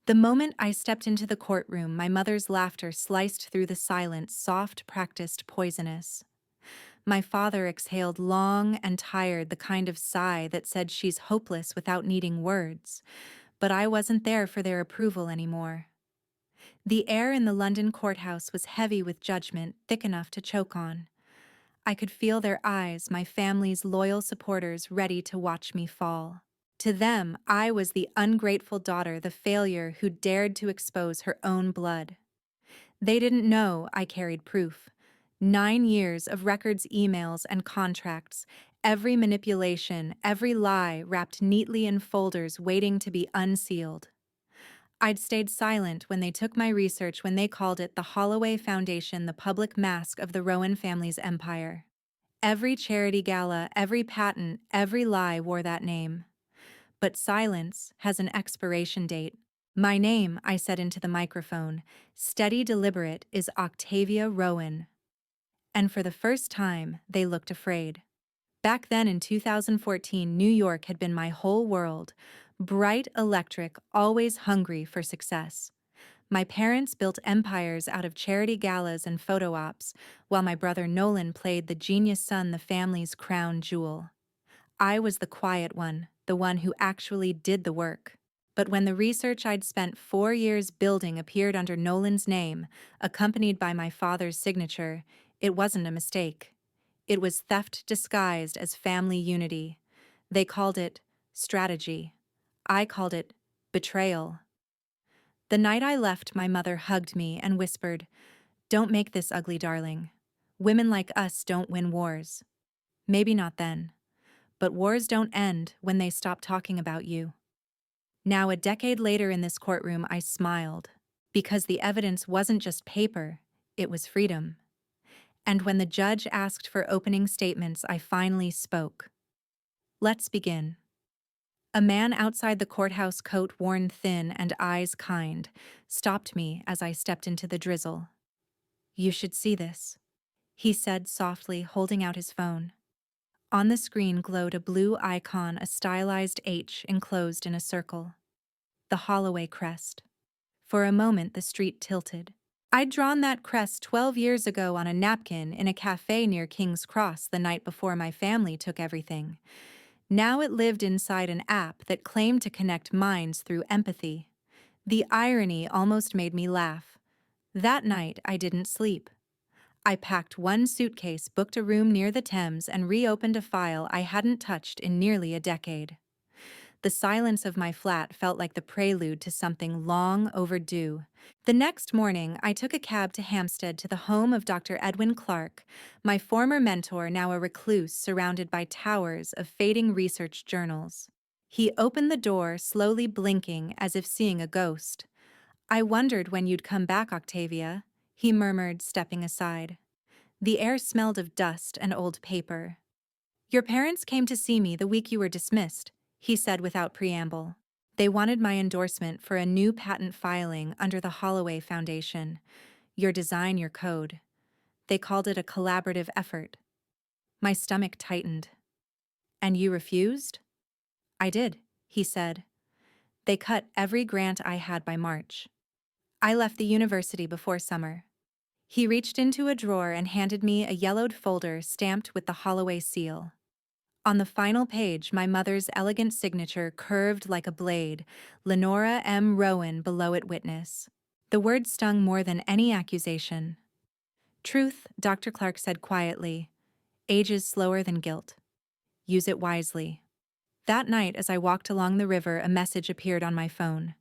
The moment I stepped into the courtroom, my mother's laughter sliced through the silence, soft, practiced, poisonous. My father exhaled long and tired, the kind of sigh that said she's hopeless without needing words. But I wasn't there for their approval anymore. The air in the London courthouse was heavy with judgment, thick enough to choke on. I could feel their eyes, my family's loyal supporters, ready to watch me fall. To them, I was the ungrateful daughter, the failure who dared to expose her own blood. They didn't know I carried proof. 9 years of records, emails, and contracts, every manipulation, every lie wrapped neatly in folders waiting to be unsealed. I'd stayed silent when they took my research, when they called it the Holloway Foundation, the public mask of the Rowan family's empire. Every charity gala, every patent, every lie wore that name. But silence has an expiration date. My name, I said into the microphone, steady, deliberate, is Octavia Rowan. And for the first time, they looked afraid. Back then in 2014, New York had been my whole world. Bright, electric, always hungry for success. My parents built empires out of charity galas and photo ops, while my brother Nolan played the genius son, the family's crown jewel. I was the quiet one, the one who actually did the work. But when the research I'd spent 4 years building appeared under Nolan's name, accompanied by my father's signature, it wasn't a mistake. It was theft disguised as family unity. They called it strategy. I called it betrayal. The night I left, my mother hugged me and whispered, "Don't make this ugly, darling. Women like us don't win wars." Maybe not then. But wars don't end when they stop talking about you. Now, a decade later in this courtroom, I smiled, because the evidence wasn't just paper, it was freedom. And when the judge asked for opening statements, I finally spoke. Let's begin. A man outside the courthouse, coat worn thin and eyes kind, stopped me as I stepped into the drizzle. "You should see this," he said softly, holding out his phone. On the screen glowed a blue icon, a stylized H enclosed in a circle. The Holloway crest. For a moment the street tilted. I'd drawn that crest 12 years ago on a napkin in a cafe near King's Cross the night before my family took everything. Now it lived inside an app that claimed to connect minds through empathy. The irony almost made me laugh. That night I didn't sleep. I packed one suitcase, booked a room near the Thames, and reopened a file I hadn't touched in nearly a decade. The silence of my flat felt like the prelude to something long overdue. The next morning, I took a cab to Hampstead, to the home of Dr. Edwin Clark, my former mentor, now a recluse surrounded by towers of fading research journals. He opened the door, slowly blinking as if seeing a ghost. "I wondered when you'd come back, Octavia," he murmured, stepping aside. The air smelled of dust and old paper. "Your parents came to see me the week you were dismissed," he said without preamble. "They wanted my endorsement for a new patent filing under the Holloway Foundation. Your design, your code. They called it a collaborative effort." My stomach tightened. "And you refused?" "I did," he said. "They cut every grant I had by March. I left the university before summer." He reached into a drawer and handed me a yellowed folder stamped with the Holloway seal. On the final page, my mother's elegant signature curved like a blade, Lenora M. Rowan below it, witness. The word stung more than any accusation. "Truth," Dr. Clark said quietly, "ages slower than guilt. Use it wisely." That night, as I walked along the river, a message appeared on my phone.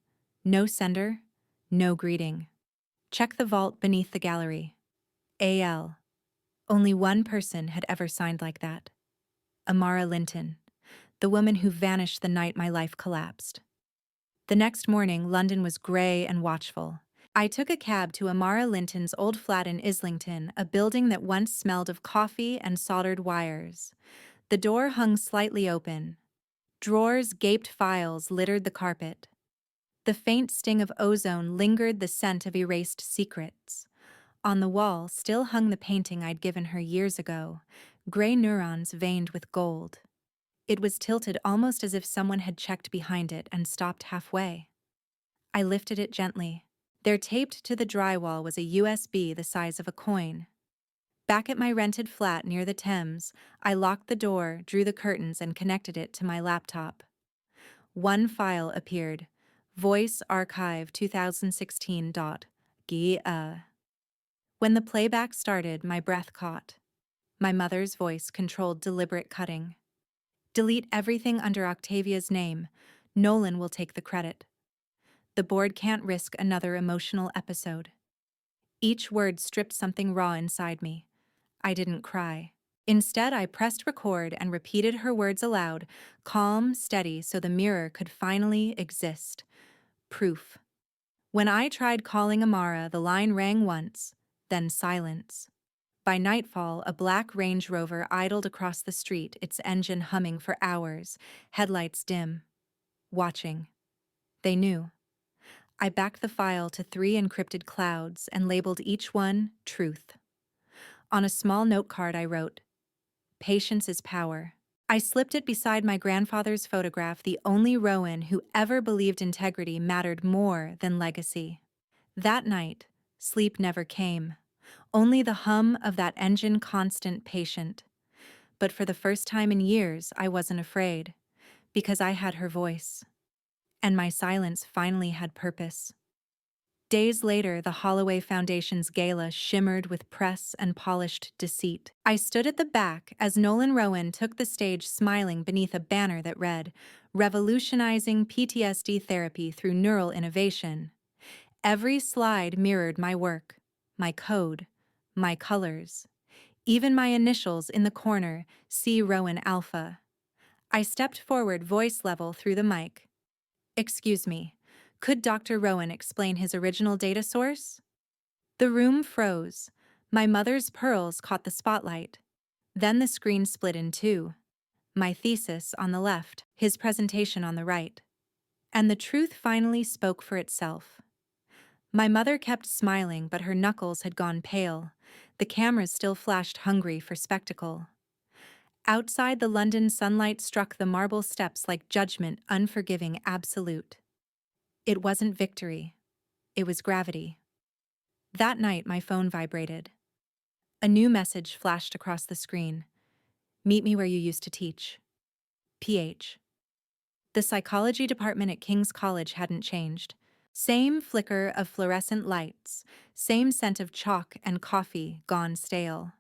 No sender, no greeting. "Check the vault beneath the gallery. A.L." Only one person had ever signed like that. Amara Linton, the woman who vanished the night my life collapsed. The next morning, London was gray and watchful. I took a cab to Amara Linton's old flat in Islington, a building that once smelled of coffee and soldered wires. The door hung slightly open. Drawers, gaped files littered the carpet. The faint sting of ozone lingered, the scent of erased secrets. On the wall still hung the painting I'd given her years ago, gray neurons veined with gold. It was tilted almost as if someone had checked behind it and stopped halfway. I lifted it gently. There taped to the drywall was a USB the size of a coin. Back at my rented flat near the Thames, I locked the door, drew the curtains, and connected it to my laptop. One file appeared. Voice Archive 2016.gia. When the playback started, my breath caught. My mother's voice controlled deliberate cutting. Delete everything under Octavia's name. Nolan will take the credit. The board can't risk another emotional episode. Each word stripped something raw inside me. I didn't cry. Instead, I pressed record and repeated her words aloud, calm, steady, so the mirror could finally exist. Proof. When I tried calling Amara, the line rang once, then silence. By nightfall, a black Range Rover idled across the street, its engine humming for hours, headlights dim. Watching. They knew. I backed the file to 3 encrypted clouds and labeled each one Truth. On a small note card I wrote, "Patience is power." I slipped it beside my grandfather's photograph, the only Rowan who ever believed integrity mattered more than legacy. That night, sleep never came. Only the hum of that engine, constant, patient. But for the first time in years, I wasn't afraid, because I had her voice. And my silence finally had purpose. Days later, the Holloway Foundation's gala shimmered with press and polished deceit. I stood at the back as Nolan Rowan took the stage, smiling beneath a banner that read, "Revolutionizing PTSD Therapy Through Neural Innovation." Every slide mirrored my work, my code, my colors. Even my initials in the corner, C. Rowan Alpha. I stepped forward, voice level, through the mic. "Excuse me, could Dr. Rowan explain his original data source?" The room froze. My mother's pearls caught the spotlight. Then the screen split in two. My thesis on the left, his presentation on the right. And the truth finally spoke for itself. My mother kept smiling, but her knuckles had gone pale. The cameras still flashed, hungry for spectacle. Outside, the London sunlight struck the marble steps like judgment, unforgiving, absolute. It wasn't victory. It was gravity. That night, my phone vibrated. A new message flashed across the screen. "Meet me where you used to teach. PH." The psychology department at King's College hadn't changed. Same flicker of fluorescent lights, same scent of chalk and coffee gone stale.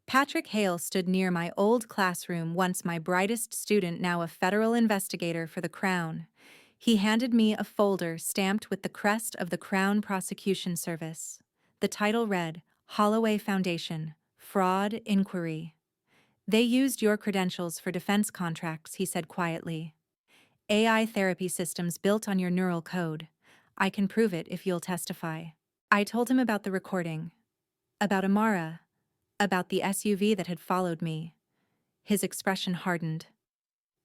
Patrick Hale stood near my old classroom, once my brightest student, now a federal investigator for the Crown. He handed me a folder stamped with the crest of the Crown Prosecution Service. The title read, "Holloway Foundation, Fraud Inquiry." "They used your credentials for defense contracts," he said quietly. "AI therapy systems built on your neural code. I can prove it if you'll testify." I told him about the recording, about Amara, about the SUV that had followed me. His expression hardened.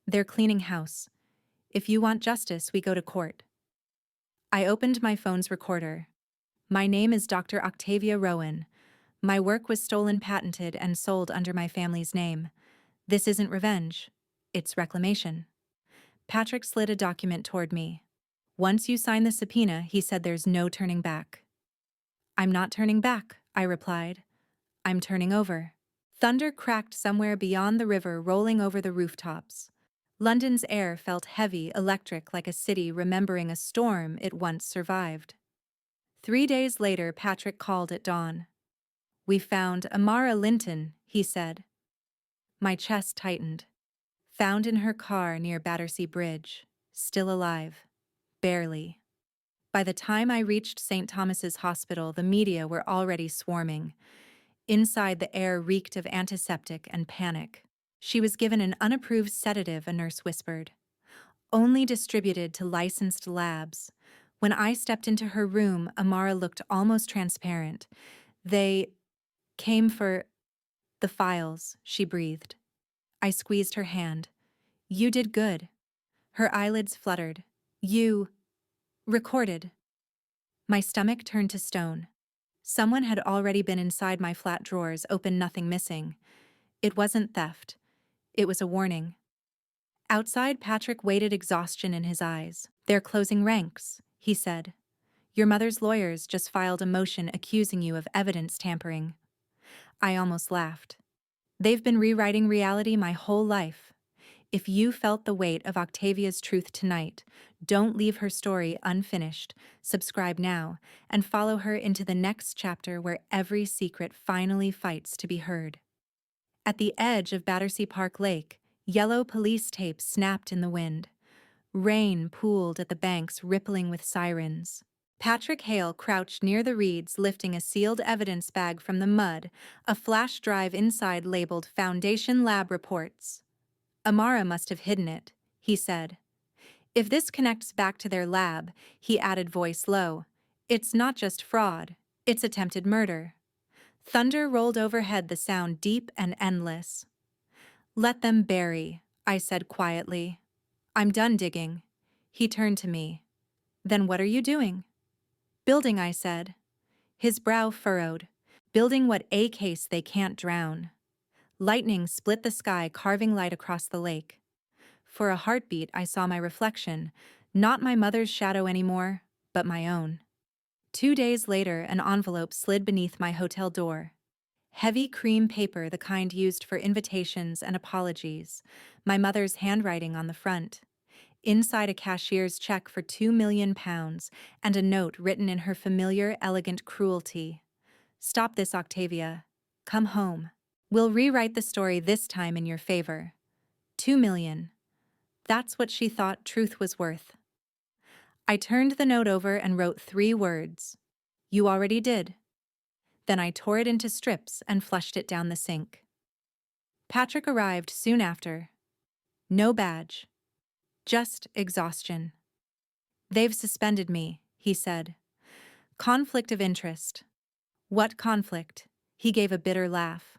"They're cleaning house. If you want justice, we go to court." I opened my phone's recorder. "My name is Dr. Octavia Rowan. My work was stolen, patented, and sold under my family's name. This isn't revenge. It's reclamation." Patrick slid a document toward me. "Once you sign the subpoena," he said, "there's no turning back." "I'm not turning back," I replied. "I'm turning over." Thunder cracked somewhere beyond the river, rolling over the rooftops. London's air felt heavy, electric, like a city remembering a storm it once survived. 3 days later, Patrick called at dawn. "We found Amara Linton," he said. My chest tightened. "Found in her car near Battersea Bridge. Still alive. Barely." By the time I reached St. Thomas's Hospital, the media were already swarming. Inside, the air reeked of antiseptic and panic. "She was given an unapproved sedative," a nurse whispered. "Only distributed to licensed labs." When I stepped into her room, Amara looked almost transparent. "They came for the files," she breathed. I squeezed her hand. "You did good." Her eyelids fluttered. "You recorded." My stomach turned to stone. Someone had already been inside my flat drawers, open, nothing missing. It wasn't theft. It was a warning. Outside, Patrick waited, exhaustion in his eyes. "They're closing ranks," he said. Your mother's lawyers just filed a motion accusing you of evidence tampering. I almost laughed. They've been rewriting reality my whole life. If you felt the weight of Octavia's truth tonight, don't leave her story unfinished. Subscribe now and follow her into the next chapter where every secret finally fights to be heard. At the edge of Battersea Park Lake, yellow police tape snapped in the wind. Rain pooled at the banks, rippling with sirens. Patrick Hale crouched near the reeds, lifting a sealed evidence bag from the mud, a flash drive inside labeled Foundation Lab Reports. Amara must have hidden it, he said. If this connects back to their lab, he added, voice low, it's not just fraud, it's attempted murder. Thunder rolled overhead, the sound deep and endless. Let them bury, I said quietly. I'm done digging. He turned to me. Then what are you doing? Building, I said. His brow furrowed. Building what a case they can't drown. Lightning split the sky, carving light across the lake. For a heartbeat, I saw my reflection, not my mother's shadow anymore, but my own. 2 days later, an envelope slid beneath my hotel door. Heavy cream paper, the kind used for invitations and apologies, my mother's handwriting on the front. Inside, a cashier's check for £2 million and a note written in her familiar, elegant cruelty. Stop this, Octavia. Come home. We'll rewrite the story this time in your favor. 2 million. That's what she thought truth was worth. I turned the note over and wrote 3 words. You already did. Then I tore it into strips and flushed it down the sink. Patrick arrived soon after. No badge. Just exhaustion. They've suspended me, he said. Conflict of interest. What conflict? He gave a bitter laugh.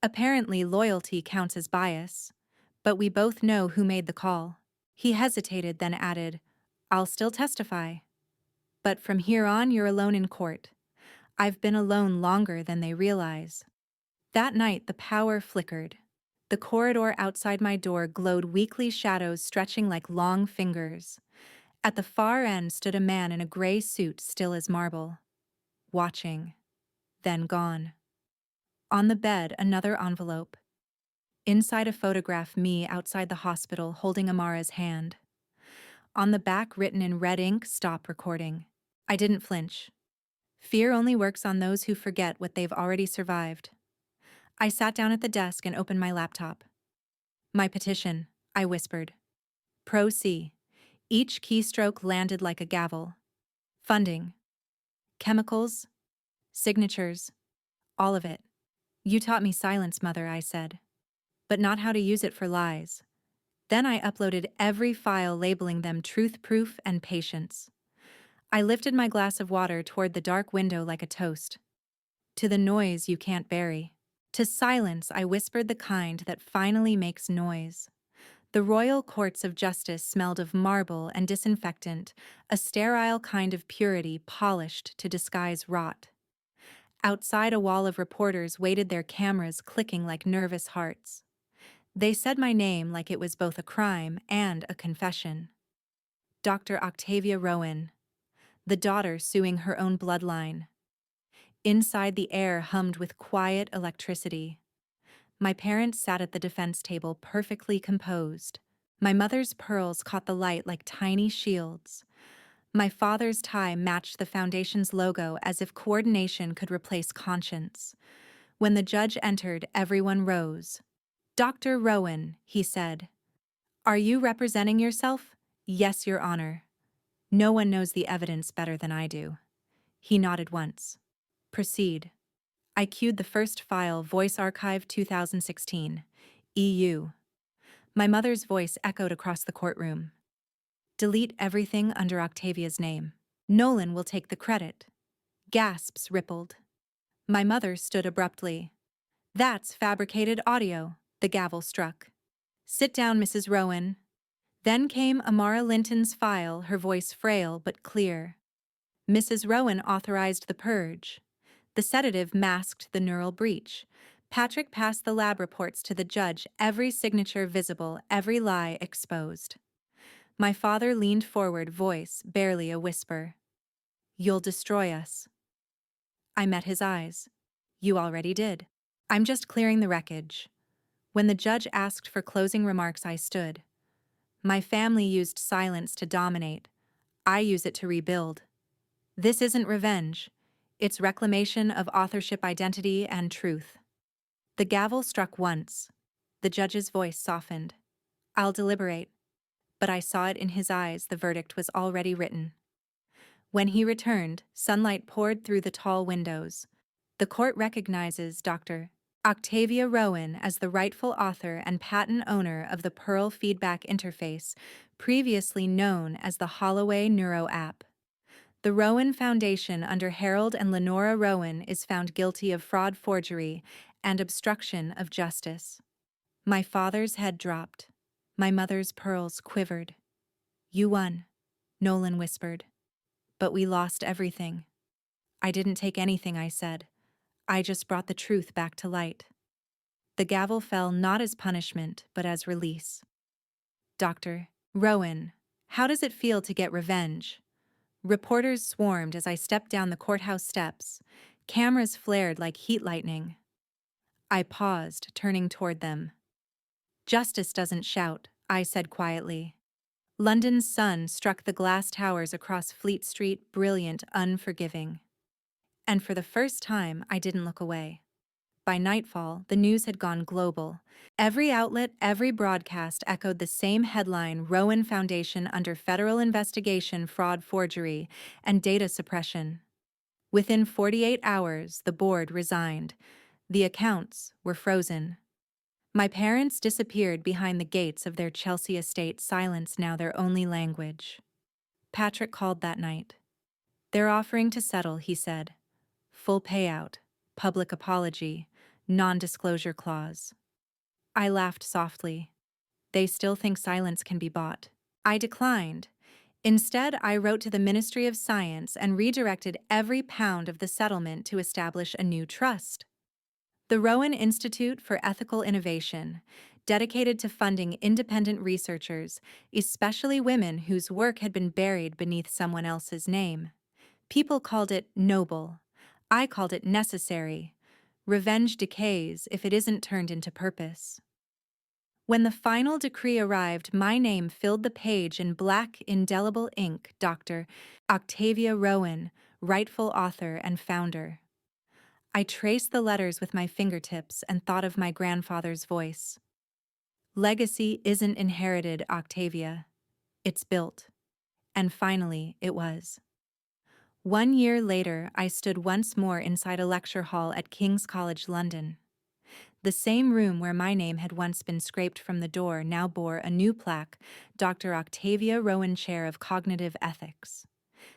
Apparently loyalty counts as bias, but we both know who made the call. He hesitated, then added, I'll still testify. But from here on, you're alone in court. I've been alone longer than they realize. That night, the power flickered. The corridor outside my door glowed, weakly shadows stretching like long fingers. At the far end stood a man in a gray suit, still as marble. Watching. Then gone. On the bed, another envelope. Inside, a photograph, me outside the hospital holding Amara's hand. On the back, written in red ink, stop recording. I didn't flinch. Fear only works on those who forget what they've already survived. I sat down at the desk and opened my laptop. My petition, I whispered. Pro C. Each keystroke landed like a gavel. Funding. Chemicals. Signatures. All of it. You taught me silence, Mother, I said. But not how to use it for lies. Then I uploaded every file, labeling them truth, proof, and patience. I lifted my glass of water toward the dark window like a toast. To the noise you can't bury. To silence, I whispered the kind that finally makes noise. The royal courts of justice smelled of marble and disinfectant, a sterile kind of purity polished to disguise rot. Outside, a wall of reporters waited, their cameras clicking like nervous hearts. They said my name like it was both a crime and a confession. Dr. Octavia Rowan, the daughter suing her own bloodline. Inside, the air hummed with quiet electricity. My parents sat at the defense table, perfectly composed. My mother's pearls caught the light like tiny shields. My father's tie matched the foundation's logo, as if coordination could replace conscience. When the judge entered, everyone rose. Dr. Rowan, he said. Are you representing yourself? Yes, Your Honor. No one knows the evidence better than I do. He nodded once. Proceed. I cued the first file, Voice Archive 2016, EU. My mother's voice echoed across the courtroom. Delete everything under Octavia's name. Nolan will take the credit. Gasps rippled. My mother stood abruptly. That's fabricated audio, the gavel struck. Sit down, Mrs. Rowan. Then came Amara Linton's file, her voice frail but clear. Mrs. Rowan authorized the purge. The sedative masked the neural breach. Patrick passed the lab reports to the judge, every signature visible, every lie exposed. My father leaned forward, voice barely a whisper. You'll destroy us. I met his eyes. You already did. I'm just clearing the wreckage. When the judge asked for closing remarks, I stood. My family used silence to dominate. I use it to rebuild. This isn't revenge. It's reclamation of authorship identity and truth. The gavel struck once. The judge's voice softened. I'll deliberate. But I saw it in his eyes, the verdict was already written. When he returned, sunlight poured through the tall windows. The court recognizes Dr. Octavia Rowan as the rightful author and patent owner of the Pearl Feedback Interface, previously known as the Holloway Neuro app. The Rowan Foundation under Harold and Lenora Rowan is found guilty of fraud, forgery, and obstruction of justice. My father's head dropped. My mother's pearls quivered. You won, Nolan whispered. But we lost everything. I didn't take anything, I said. I just brought the truth back to light. The gavel fell not as punishment, but as release. Dr. Rowan, how does it feel to get revenge? Reporters swarmed as I stepped down the courthouse steps. Cameras flared like heat lightning. I paused, turning toward them. Justice doesn't shout, I said quietly. London's sun struck the glass towers across Fleet Street, brilliant, unforgiving. And for the first time, I didn't look away. By nightfall, the news had gone global. Every outlet, every broadcast echoed the same headline: Rowan Foundation under federal investigation, fraud, forgery, and data suppression. Within 48 hours, the board resigned. The accounts were frozen. My parents disappeared behind the gates of their Chelsea estate, silence now their only language. Patrick called that night. They're offering to settle, he said. Full payout, public apology, non-disclosure clause. I laughed softly. They still think silence can be bought. I declined. Instead, I wrote to the Ministry of Science and redirected every pound of the settlement to establish a new trust. The Rowan Institute for Ethical Innovation, dedicated to funding independent researchers, especially women whose work had been buried beneath someone else's name. People called it noble. I called it necessary. Revenge decays if it isn't turned into purpose. When the final decree arrived, my name filled the page in black, indelible ink: Dr. Octavia Rowan, rightful author and founder. I traced the letters with my fingertips and thought of my grandfather's voice. Legacy isn't inherited, Octavia. It's built. And finally, it was. 1 year later, I stood once more inside a lecture hall at King's College London. The same room where my name had once been scraped from the door now bore a new plaque: Dr. Octavia Rowan, Chair of Cognitive Ethics.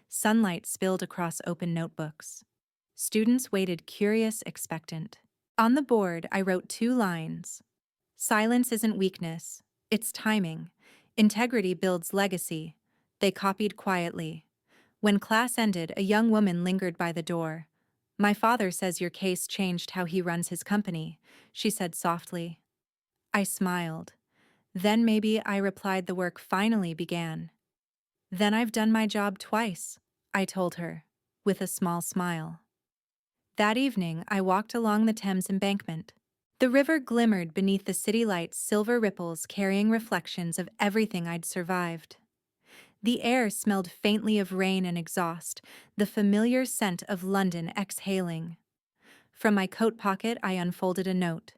Sunlight spilled across open notebooks. Students waited, curious, expectant. On the board, I wrote 2 lines. Silence isn't weakness, it's timing. Integrity builds legacy. They copied quietly. When class ended, a young woman lingered by the door. My father says your case changed how he runs his company, she said softly. I smiled. Then maybe, I replied, the work finally began. Then I've done my job twice, I told her, with a small smile. That evening, I walked along the Thames embankment. The river glimmered beneath the city lights, silver ripples carrying reflections of everything I'd survived. The air smelled faintly of rain and exhaust, the familiar scent of London exhaling. From my coat pocket, I unfolded a note.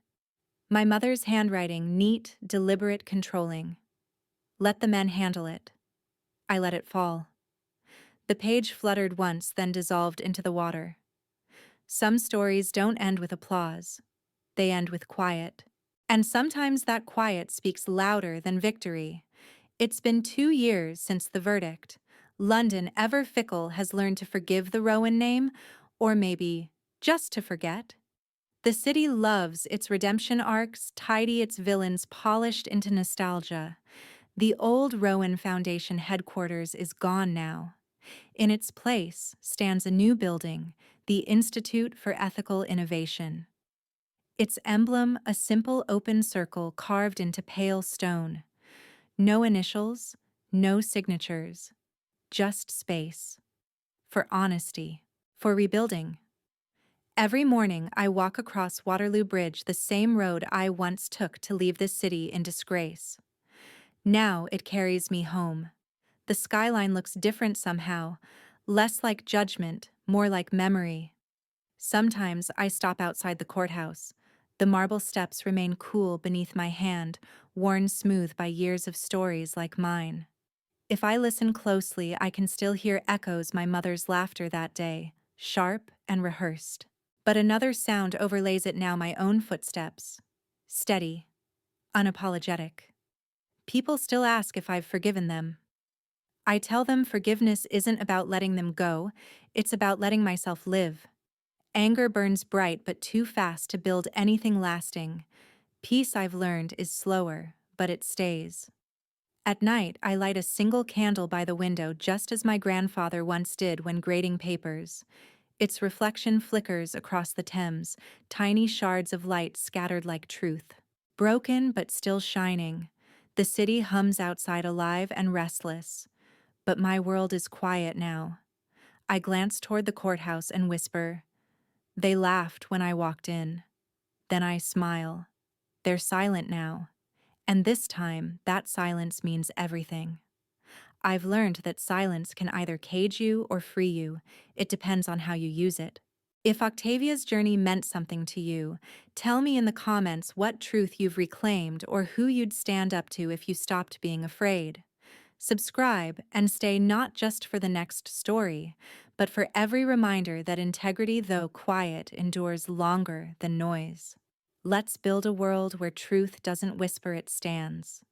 My mother's handwriting, neat, deliberate, controlling. Let the men handle it. I let it fall. The page fluttered once, then dissolved into the water. Some stories don't end with applause. They end with quiet. And sometimes that quiet speaks louder than victory. It's been 2 years since the verdict. London, ever fickle, has learned to forgive the Rowan name, or maybe just to forget. The city loves its redemption arcs, tidy, its villains polished into nostalgia. The old Rowan Foundation headquarters is gone now. In its place stands a new building, the Institute for Ethical Innovation. Its emblem, a simple open circle carved into pale stone. No initials, No signatures, just space. For honesty. For rebuilding. Every morning I walk across Waterloo Bridge, the same road I once took to leave this city in disgrace. Now it carries me home. The skyline looks different somehow, less like judgment, more like memory. Sometimes I stop outside the courthouse. The marble steps remain cool beneath my hand, worn smooth by years of stories like mine. If I listen closely, I can still hear echoes my mother's laughter that day, sharp and rehearsed. But another sound overlays it now, my own footsteps. Steady, unapologetic. People still ask if I've forgiven them. I tell them forgiveness isn't about letting them go, it's about letting myself live. Anger burns bright but too fast to build anything lasting. Peace, I've learned, is slower, but it stays. At night, I light a single candle by the window, just as my grandfather once did when grading papers. Its reflection flickers across the Thames, tiny shards of light scattered like truth. Broken but still shining, the city hums outside, alive and restless. But my world is quiet now. I glance toward the courthouse and whisper, "They laughed when I walked in." Then I smile. They're silent now. And this time, that silence means everything. I've learned that silence can either cage you or free you. It depends on how you use it. If Octavia's journey meant something to you, tell me in the comments what truth you've reclaimed or who you'd stand up to if you stopped being afraid. Subscribe and stay, not just for the next story, but for every reminder that integrity, though quiet, endures longer than noise. Let's build a world where truth doesn't whisper, it stands.